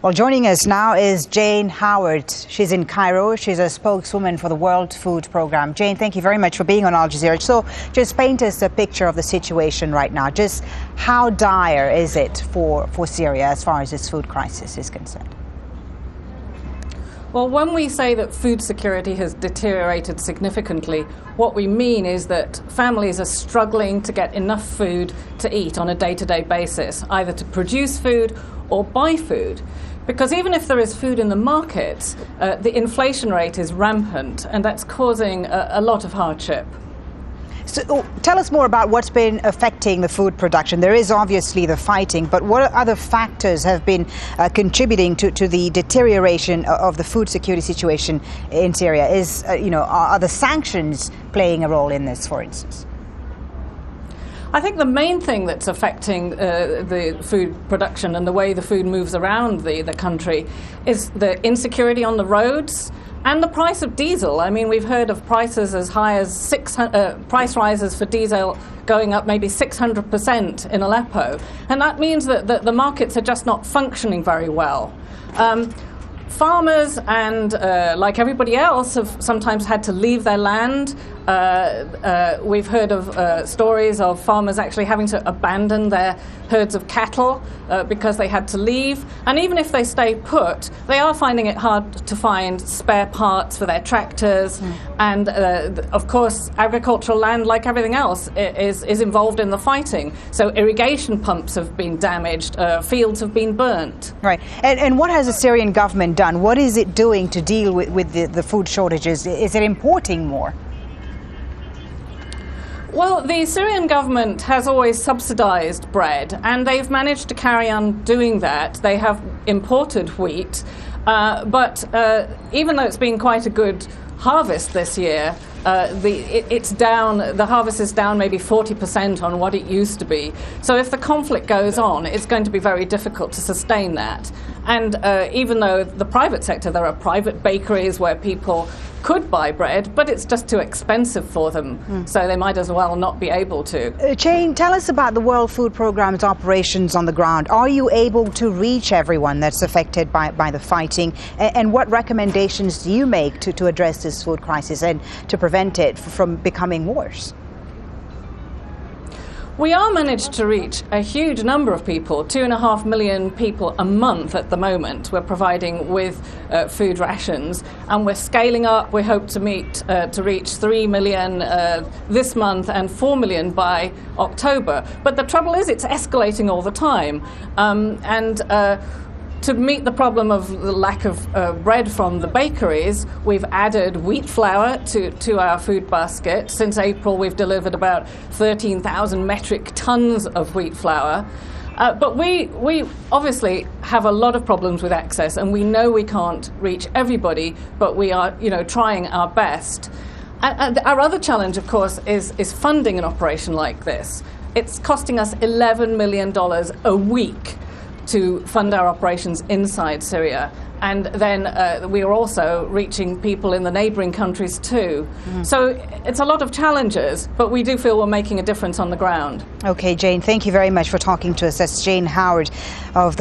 Well, joining us now is Jane Howard. She's in Cairo. She's a spokeswoman for the World Food Programme. Jane, thank you very much for being on Al Jazeera. So just paint us a picture of the situation right now. Just how dire is it for Syria as far as this food crisis is concerned? Well, when we say that food security has deteriorated significantly, what we mean is that families are struggling to get enough food to eat on a day-to-day basis, either to produce food or buy food. Because even if there is food in the markets, the inflation rate is rampant, and that's causing a lot of hardship. So tell us more about what's been affecting the food production. There is obviously the fighting, but what other factors have been contributing to the deterioration of the food security situation in Syria? Are the sanctions playing a role in this, for instance? I think the main thing that's affecting the food production and the way the food moves around the country is the insecurity on the roads and the price of diesel. I mean, we've heard of prices as high as price rises for diesel going up maybe 600% in Aleppo. And that means that the markets are just not functioning very well. Farmers and, like everybody else, have sometimes had to leave their land. We've heard of stories of farmers actually having to abandon their herds of cattle because they had to leave. And even if they stay put, they are finding it hard to find spare parts for their tractors. And, of course, agricultural land, like everything else, is involved in the fighting. So irrigation pumps have been damaged, fields have been burnt. Right. And what has the Syrian government done? What is it doing to deal with the food shortages? Is it importing more? Well, the Syrian government has always subsidized bread, and they've managed to carry on doing that. They have imported wheat, but even though it's been quite a good harvest this year, the harvest is down maybe 40% on what it used to be. So if the conflict goes on, it's going to be very difficult to sustain that. And even though the private sector, there are private bakeries where people could buy bread, but it's just too expensive for them, so they might as well not be able to. Jane, tell us about the World Food Programme's operations on the ground. Are you able to reach everyone that's affected by the fighting? And what recommendations do you make to address this food crisis and to prevent it from becoming worse? We are managed to reach a huge number of people, 2.5 million people a month at the moment. We're providing with food rations, and we're scaling up. We hope to reach 3 million this month and 4 million by October. But the trouble is, it's escalating all the time. To meet the problem of the lack of bread from the bakeries, we've added wheat flour to our food basket. Since April, we've delivered about 13,000 metric tons of wheat flour. But we obviously have a lot of problems with access, and we know we can't reach everybody, but we are, trying our best. And our other challenge, of course, is funding an operation like this. It's costing us $11 million a week to fund our operations inside Syria. And then we are also reaching people in the neighbouring countries too. So it's a lot of challenges, but we do feel we're making a difference on the ground. Okay, Jane, thank you very much for talking to us. That's Jane Howard of the